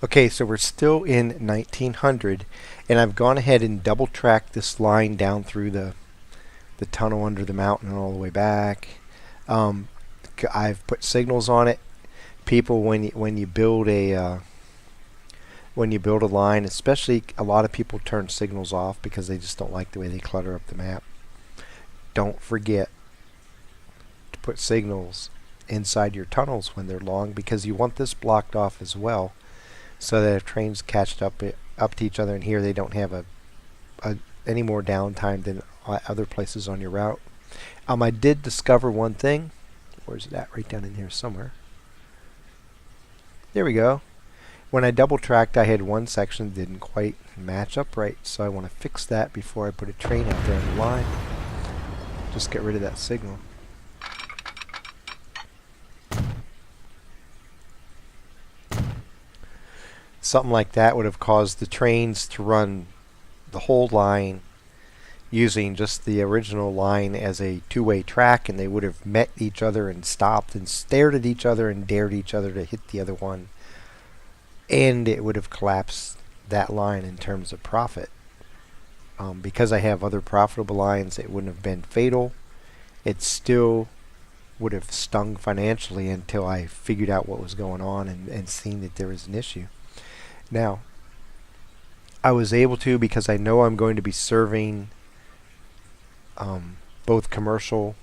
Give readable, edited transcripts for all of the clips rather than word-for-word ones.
Okay, so we're still in 1900, and I've gone ahead and double tracked this line down through the tunnel under the mountain and all the way back. Um, I've put signals on it. People, when you build a line, especially a lot of people turn signals off because they just don't like the way they clutter up the map. Don't forget to put signals inside your tunnels when they're long because you want this blocked off as well, so that if trains catch up to each other in here, they don't have a any more downtime than other places on your route. I did discover one thing. Where's it at? Right down in here somewhere. There we go. When I double tracked, I had one section that didn't quite match up right, so I want to fix that before I put a train out there on the line. Just get rid of that signal. Something like that would have caused the trains to run the whole line using just the original line as a two-way track, and they would have met each other and stopped and stared at each other and dared each other to hit the other one, and it would have collapsed that line in terms of profit. Because I have other profitable lines, it wouldn't have been fatal. It still would have stung financially until I figured out what was going on and seen that there was an issue. Now, I was able to, because I know I'm going to be serving both commercial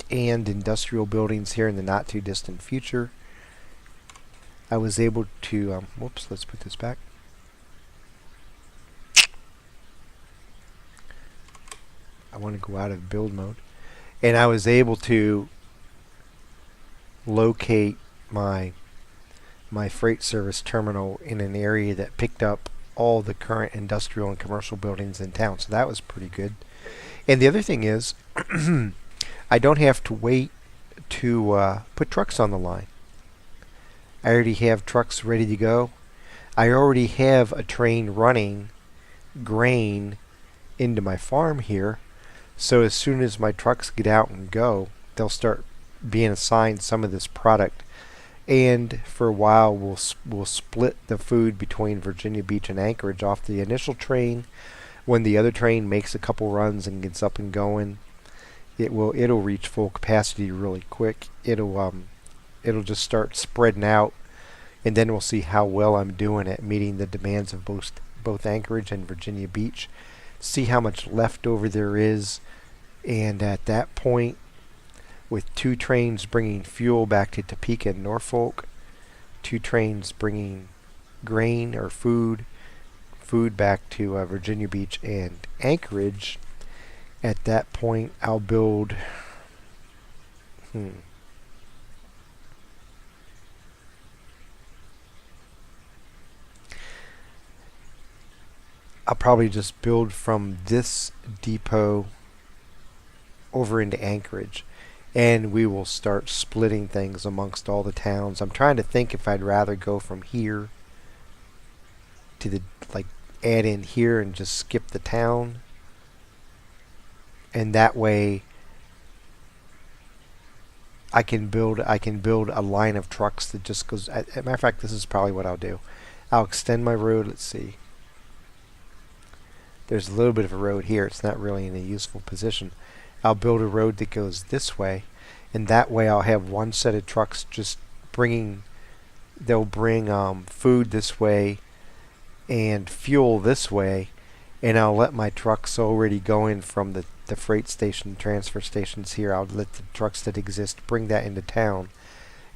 and industrial buildings here in the not too distant future. I was able to, whoops, let's put this back. I want to go out of build mode. And I was able to locate my freight service terminal in an area that picked up all the current industrial and commercial buildings in town. So that was pretty good. And the other thing is, I don't have to wait to put trucks on the line. I already have trucks ready to go. I already have a train running grain into my farm here. So as soon as my trucks get out and go, they'll start being assigned some of this product. And for a while, we'll split the food between Virginia Beach and Anchorage off the initial train. When the other train makes a couple runs and gets up and going, it'll reach full capacity really quick. It'll just start spreading out, and then we'll see how well I'm doing at meeting the demands of both Anchorage and Virginia Beach. See how much leftover there is, and at that point, with 2 trains bringing fuel back to Topeka and Norfolk, 2 trains bringing grain or food back to Virginia Beach and Anchorage. At that point, I'll build I'll probably just build from this depot over into Anchorage, and we will start splitting things amongst all the towns. I'm trying to think if I'd rather go from here to the, add in here and just skip the town, and that way I can build a line of trucks that just goes. As a matter of fact, this is probably what I'll do. I'll extend my road. Let's see. There's a little bit of a road here. It's not really in a useful position. I'll build a road that goes this way, and that way I'll have one set of trucks just they'll bring food this way and fuel this way, and I'll let my trucks already go in from the freight station, transfer stations here. I'll let the trucks that exist bring that into town,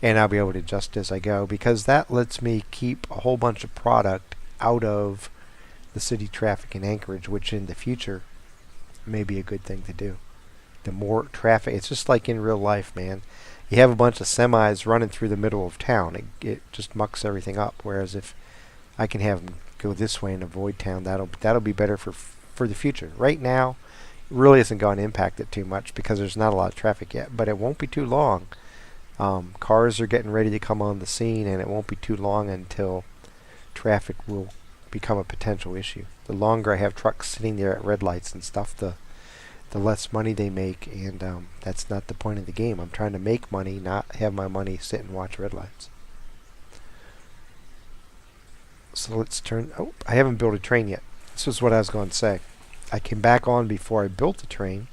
and I'll be able to adjust as I go, because that lets me keep a whole bunch of product out of the city traffic in Anchorage, which in the future may be a good thing to do. The more traffic, it's just like in real life, man. You have a bunch of semis running through the middle of town, it just mucks everything up. Whereas if I can have them go this way and avoid town, that'll be better for the future. Right now, it really isn't going to impact it too much because there's not a lot of traffic yet, but it won't be too long. Cars are getting ready to come on the scene, and it won't be too long until traffic will become a potential issue. The longer I have trucks sitting there at red lights and stuff, the less money they make, and that's not the point of the game. I'm trying to make money, not have my money sit and watch red lights. So let's turn. Oh, I haven't built a train yet. This is what I was going to say. I came back on before I built the train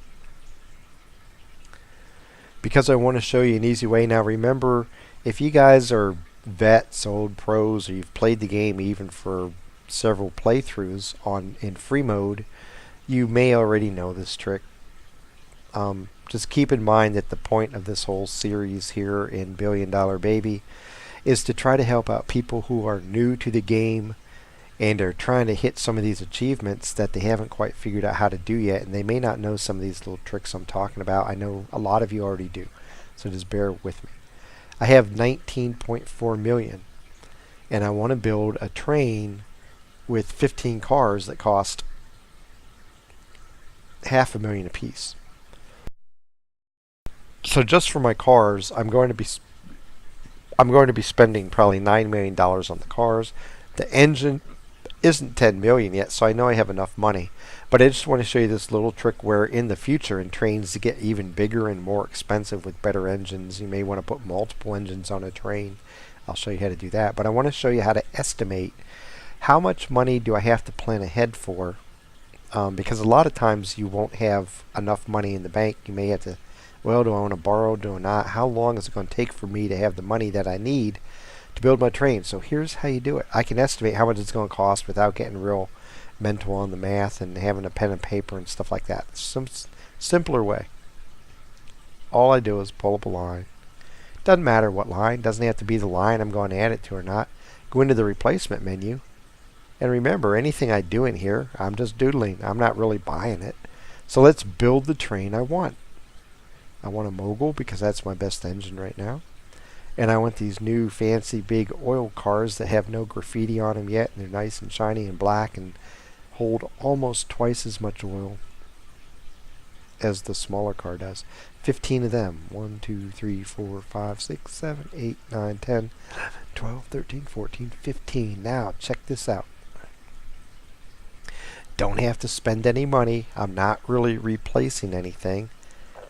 because I want to show you an easy way. Now remember, if you guys are vets, old pros, or you've played the game even for several playthroughs on in free mode, you may already know this trick. Just keep in mind that the point of this whole series here in Billion Dollar Baby is to try to help out people who are new to the game and are trying to hit some of these achievements that they haven't quite figured out how to do yet, and they may not know some of these little tricks I'm talking about. I know a lot of you already do, so just bear with me. I have 19.4 million, and I want to build a train with 15 cars that cost $500,000 apiece. So just for my cars, I'm going to be spending probably $9 million on the cars. The engine isn't 10 million yet, so I know I have enough money. But I just want to show you this little trick where in the future, in trains to get even bigger and more expensive with better engines, you may want to put multiple engines on a train. I'll show you how to do that. But I want to show you how to estimate how much money do I have to plan ahead for, because a lot of times you won't have enough money in the bank. You may have to, well, do I want to borrow, do I not? How long is it going to take for me to have the money that I need to build my train? So here's how you do it. I can estimate how much it's going to cost without getting real mental on the math and having a pen and paper and stuff like that. Some simpler way. All I do is pull up a line. Doesn't matter what line. Doesn't have to be the line I'm going to add it to or not. Go into the replacement menu. And remember, anything I do in here, I'm just doodling. I'm not really buying it. So let's build the train I want. I want a mogul because that's my best engine right now. And I want these new fancy big oil cars that have no graffiti on them yet, and they're nice and shiny and black and hold almost twice as much oil as the smaller car does. 15 of them. 1, 2, 3, 4, 5, 6, 7, 8, 9, 10, 11, 12, 13, 14, 15. Now, check this out. Don't have to spend any money. I'm not really replacing anything.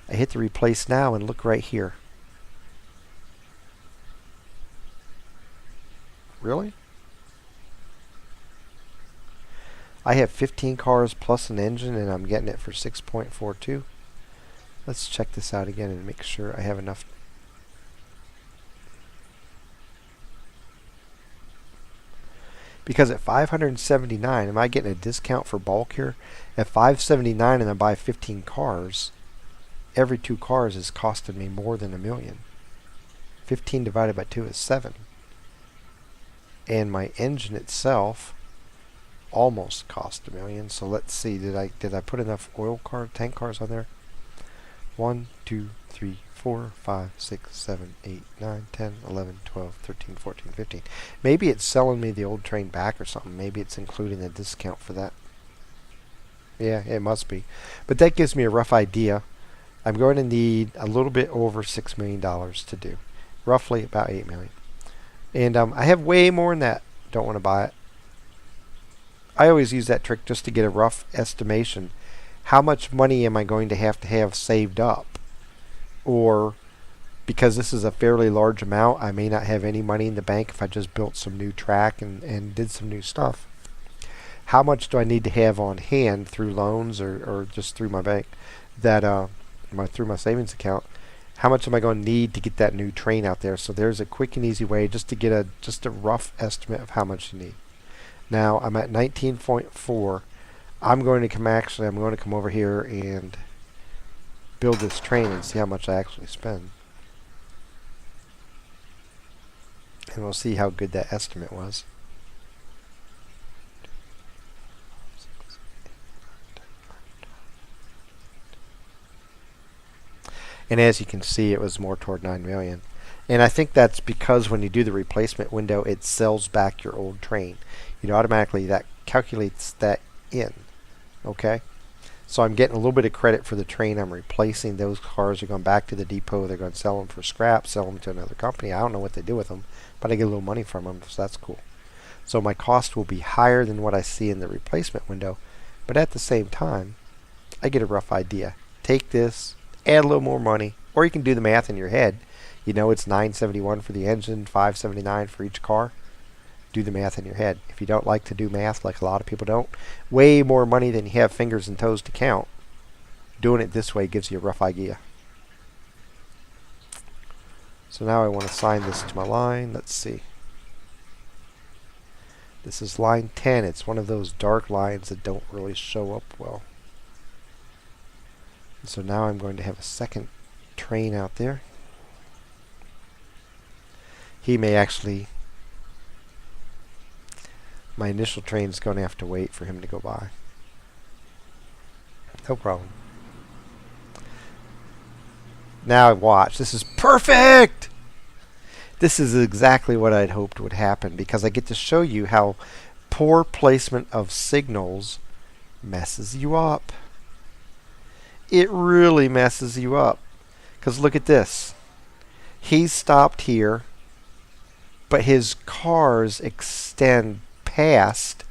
I hit the replace now and look right here. Really? I have 15 cars plus an engine and I'm getting it for 6.42. Let's check this out again and make sure I have enough. Because at 579, am I getting a discount for bulk here? At 579 and I buy 15 cars, every 2 cars is costing me more than $1 million. 15 divided by 2 is 7. And my engine itself almost cost $1 million. So let's see, did I put enough tank cars on there? 1, 2, 3, 4, 5, 6, 7, 8, 9, 10, 11, 12, 13, 14, 15. Maybe it's selling me the old train back or something. Maybe it's including a discount for that. Yeah, it must be. But that gives me a rough idea. I'm going to need a little bit over $6 million to do. Roughly about $8 million. And I have way more than that. Don't want to buy it. I always use that trick just to get a rough estimation. How much money am I going to have saved up? Or, because this is a fairly large amount, I may not have any money in the bank if I just built some new track and did some new stuff. How much do I need to have on hand through loans or just through my bank, through my savings account? How much am I going to need to get that new train out there? So there's a quick and easy way just to get a rough estimate of how much you need. Now I'm at 19.4. I'm going to come over here and build this train and see how much I actually spend. And we'll see how good that estimate was. And as you can see, it was more toward 9 million. And I think that's because when you do the replacement window, it sells back your old train. Automatically that calculates that in. Okay? So I'm getting a little bit of credit for the train I'm replacing. Those cars are going back to the depot. They're going to sell them for scrap, sell them to another company. I don't know what they do with them, but I get a little money from them, so that's cool. So my cost will be higher than what I see in the replacement window, but at the same time, I get a rough idea. Take this, add a little more money, or you can do the math in your head. It's $971 for the engine, $579 for each car. do the math in your head. If you don't like to do math, like a lot of people don't, way more money than you have fingers and toes to count, doing it this way gives you a rough idea. So now I want to assign this to my line. Let's see. This is line 10. It's one of those dark lines that don't really show up well. So now I'm going to have a second train out there. He may actually, my initial train is going to have to wait for him to go by. No problem. Now watch. This is perfect! This is exactly what I'd hoped would happen, because I get to show you how poor placement of signals messes you up. It really messes you up. Because look at this. He's stopped here, but his cars extend past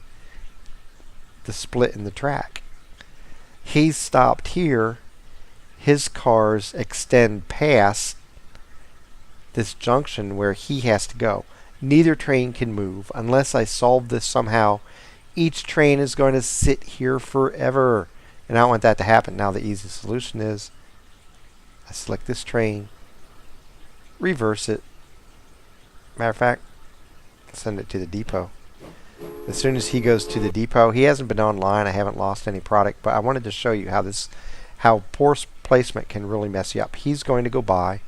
the split in the track. He's stopped here. His cars extend past this junction where he has to go. Neither train can move unless I solve this somehow. Each train is going to sit here forever. And I don't want that to happen. Now the easy solution is I select this train, reverse it. Matter of fact, send it to the depot. As soon as he goes to the depot, he hasn't been online. I haven't lost any product, but I wanted to show you how poor placement can really mess you up. He's going to go by,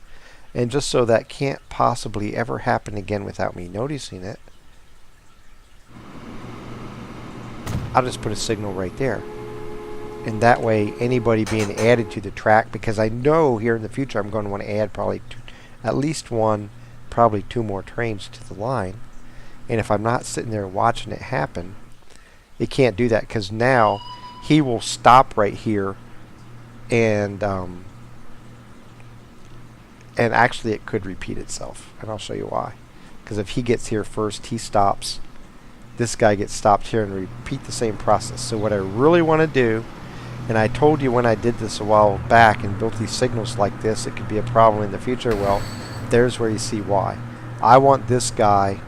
and just so that can't possibly ever happen again without me noticing it, I'll just put a signal right there. And that way, anybody being added to the track, because I know here in the future I'm going to want to add probably at least one, probably two more trains to the line. And if I'm not sitting there watching it happen, it can't do that, because now he will stop right here, and actually it could repeat itself, and I'll show you why. Because if he gets here first, he stops. This guy gets stopped here, and repeat the same process. So what I really want to do, and I told you when I did this a while back and built these signals like this, it could be a problem in the future. Well, there's where you see why. I want this guy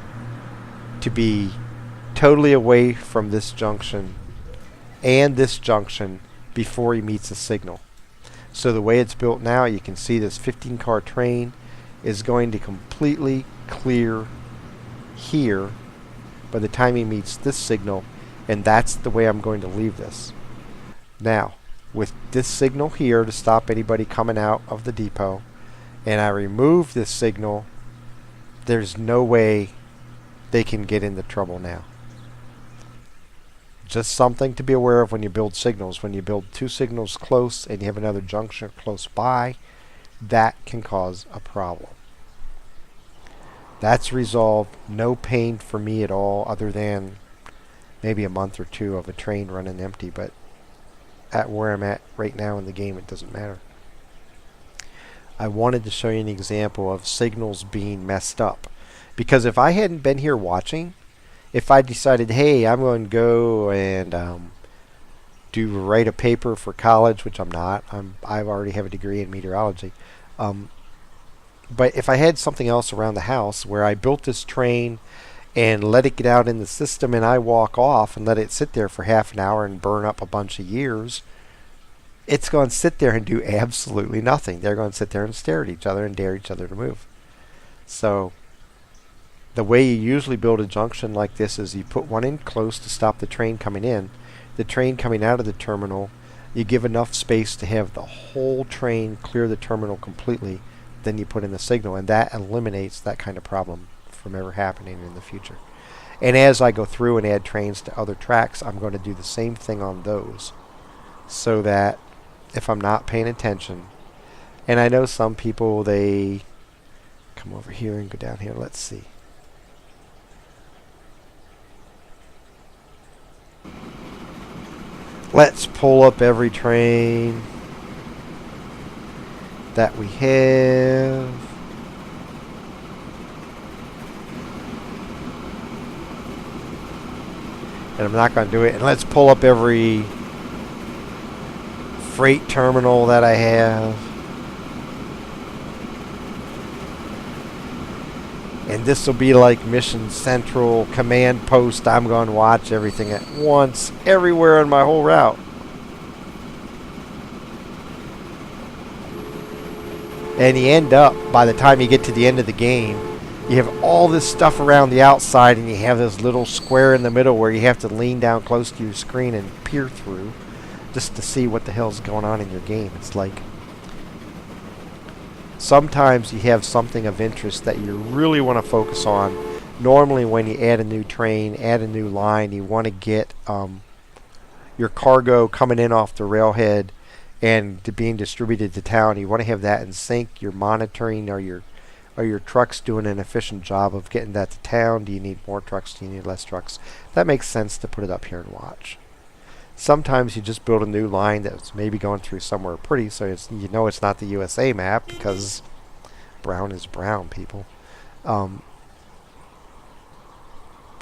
to be totally away from this junction and this junction before he meets a signal. So the way it's built now, you can see this 15-car train is going to completely clear here by the time he meets this signal, and that's the way I'm going to leave this. Now, with this signal here to stop anybody coming out of the depot, and I remove this signal, there's no way they can get into trouble now. Just something to be aware of when you build signals. When you build two signals close and you have another junction close by, that can cause a problem. That's resolved. No pain for me at all, other than maybe a month or two of a train running empty, but at where I'm at right now in the game, it doesn't matter. I wanted to show you an example of signals being messed up, because if I hadn't been here watching, if I decided, hey, I'm going to go and write a paper for college, which I'm not. I already have a degree in meteorology. But if I had something else around the house where I built this train and let it get out in the system, and I walk off and let it sit there for half an hour and burn up a bunch of years, it's going to sit there and do absolutely nothing. They're going to sit there and stare at each other and dare each other to move. So the way you usually build a junction like this is you put one in close to stop the train coming in. The train coming out of the terminal, you give enough space to have the whole train clear the terminal completely. Then you put in the signal, and that eliminates that kind of problem from ever happening in the future. And as I go through and add trains to other tracks, I'm going to do the same thing on those, so that if I'm not paying attention, and I know some people, they come over here and go down here. Let's see. Let's pull up every train that we have. And I'm not going to do it. And let's pull up every freight terminal that I have. And this will be like Mission Central command post. I'm going to watch everything at once, everywhere on my whole route. And you end up, by the time you get to the end of the game, you have all this stuff around the outside, and you have this little square in the middle where you have to lean down close to your screen and peer through just to see what the hell's going on in your game. It's like sometimes you have something of interest that you really want to focus on. Normally when you add a new train, add a new line, you want to get your cargo coming in off the railhead and being distributed to town. You want to have that in sync. You're monitoring, are your trucks doing an efficient job of getting that to town? Do you need more trucks? Do you need less trucks? That makes sense to put it up here and watch. Sometimes you just build a new line that's maybe going through somewhere pretty, so you know it's not the USA map because brown is brown, people. And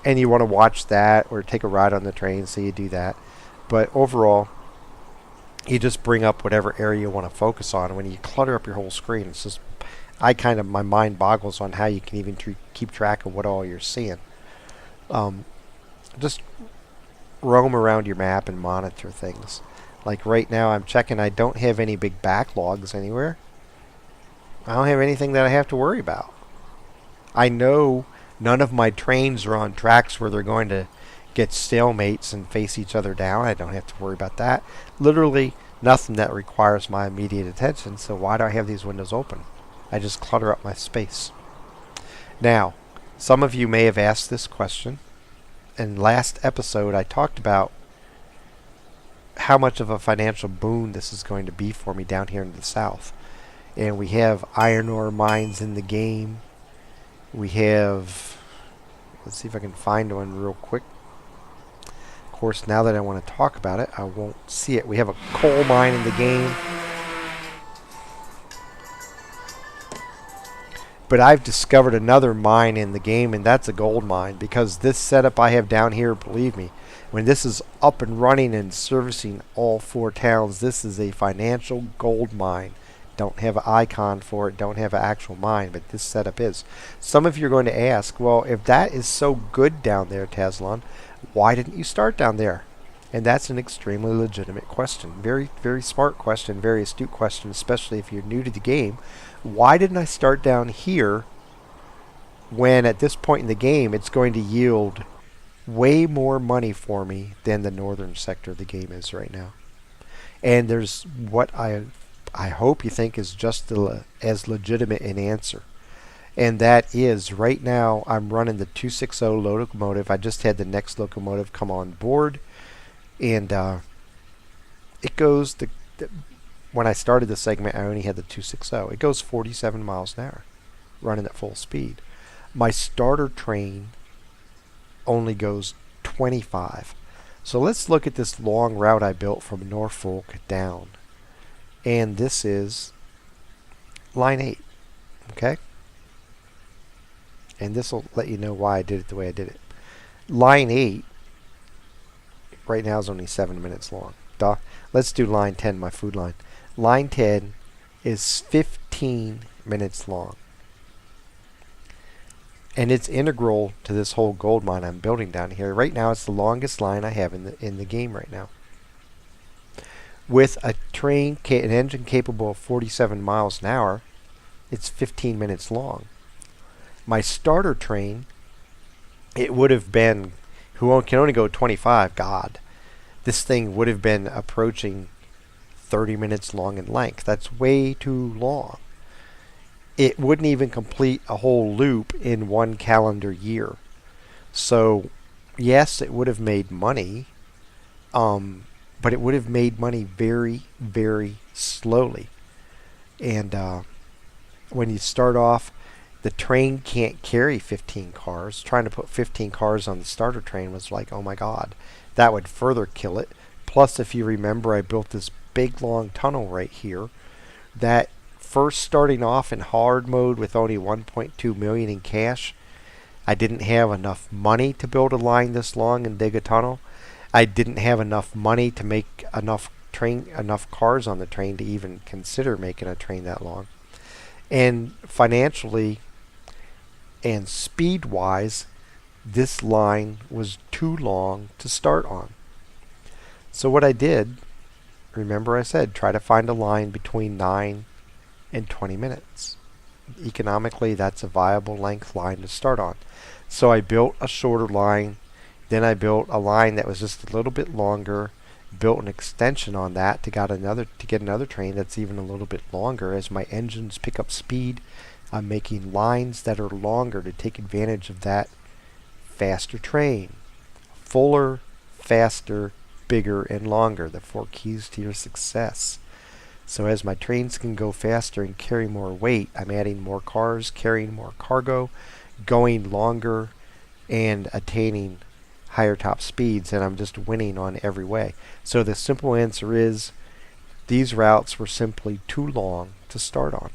you want to watch that or take a ride on the train, so you do that. But overall, you just bring up whatever area you want to focus on. When you clutter up your whole screen, it's just, my mind boggles on how you can even keep track of what all you're seeing. Just roam around your map and monitor things. Like right now I'm checking, I don't have any big backlogs anywhere. I don't have anything that I have to worry about. I know none of my trains are on tracks where they're going to get stalemates and face each other down. I don't have to worry about that. Literally nothing that requires my immediate attention, so why do I have these windows open? I just clutter up my space. Now, some of you may have asked this question. In last episode, I talked about how much of a financial boon this is going to be for me down here in the south. And we have iron ore mines in the game. We have, let's see if I can find one real quick. Of course, now that I want to talk about it, I won't see it. We have a coal mine in the game. But I've discovered another mine in the game, and that's a gold mine, because this setup I have down here, believe me, when this is up and running and servicing all 4 towns, this is a financial gold mine. Don't have an icon for it, don't have an actual mine, but this setup is. Some of you are going to ask, well, if that is so good down there, Tazlon, why didn't you start down there? And that's an extremely legitimate question. Very, very smart question, very astute question, especially if you're new to the game. Why didn't I start down here when at this point in the game it's going to yield way more money for me than the northern sector of the game is right now? And there's what I hope you think is just as legitimate an answer. And that is, right now I'm running the 260 locomotive. I just had the next locomotive come on board. And it goes, when I started the segment, I only had the 260. It goes 47 miles an hour, running at full speed. My starter train only goes 25. So let's look at this long route I built from Norfolk down. And this is line 8, okay? And this will let you know why I did it the way I did it. Line 8 right now is only 7 minutes long. Duh. Let's do line 10, my food line. Line 10 is 15 minutes long. And it's integral to this whole gold mine I'm building down here. Right now it's the longest line I have in the game right now. With a train, an engine capable of 47 miles an hour, it's 15 minutes long. My starter train, it would have been, who can only go 25, God, this thing would have been approaching 30 minutes long in length. That's way too long. It wouldn't even complete a whole loop in 1 calendar year. So, yes, it would have made money, but it would have made money very, very slowly. And when you start off, the train can't carry 15 cars. Trying to put 15 cars on the starter train was like, oh my God, that would further kill it. Plus, if you remember, I built this big long tunnel right here that first starting off in hard mode with only 1.2 million in cash, I didn't have enough money to build a line this long and dig a tunnel. I didn't have enough money to make enough cars on the train to even consider making a train that long. And financially, And speed wise, this line was too long to start on. So what I did, remember I said, try to find a line between 9 and 20 minutes. Economically, that's a viable length line to start on. So I built a shorter line, then I built a line that was just a little bit longer, built an extension on that to get another train that's even a little bit longer. As my engines pick up speed, I'm making lines that are longer to take advantage of that faster train. Fuller, faster, bigger, and longer, the 4 keys to your success. So as my trains can go faster and carry more weight, I'm adding more cars, carrying more cargo, going longer, and attaining higher top speeds, and I'm just winning on every way. So the simple answer is these routes were simply too long to start on,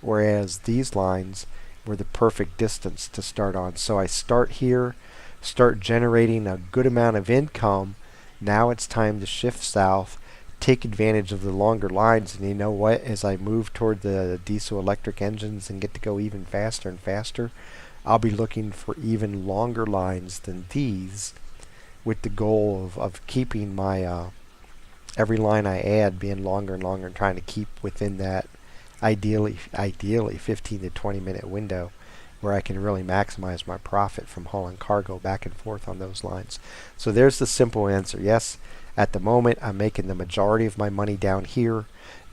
whereas these lines were the perfect distance to start on. So I start here, start generating a good amount of income. Now it's time to shift south, take advantage of the longer lines, and you know what, as I move toward the diesel electric engines and get to go even faster and faster, I'll be looking for even longer lines than these, with the goal of keeping my every line I add being longer and longer, and trying to keep within that ideally 15 to 20 minute window where I can really maximize my profit from hauling cargo back and forth on those lines. So there's the simple answer. Yes, at the moment I'm making the majority of my money down here,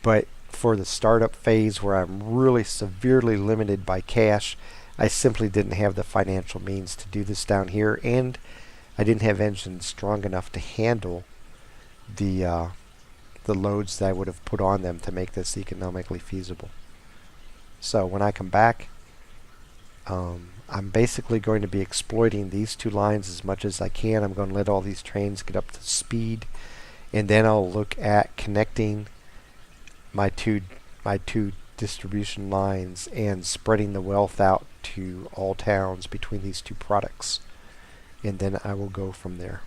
but for the startup phase where I'm really severely limited by cash, I simply didn't have the financial means to do this down here, and I didn't have engines strong enough to handle the loads that I would have put on them to make this economically feasible. So when I come back, I'm basically going to be exploiting these 2 lines as much as I can. I'm going to let all these trains get up to speed, and then I'll look at connecting my two distribution lines and spreading the wealth out to all towns between these 2 products, and then I will go from there.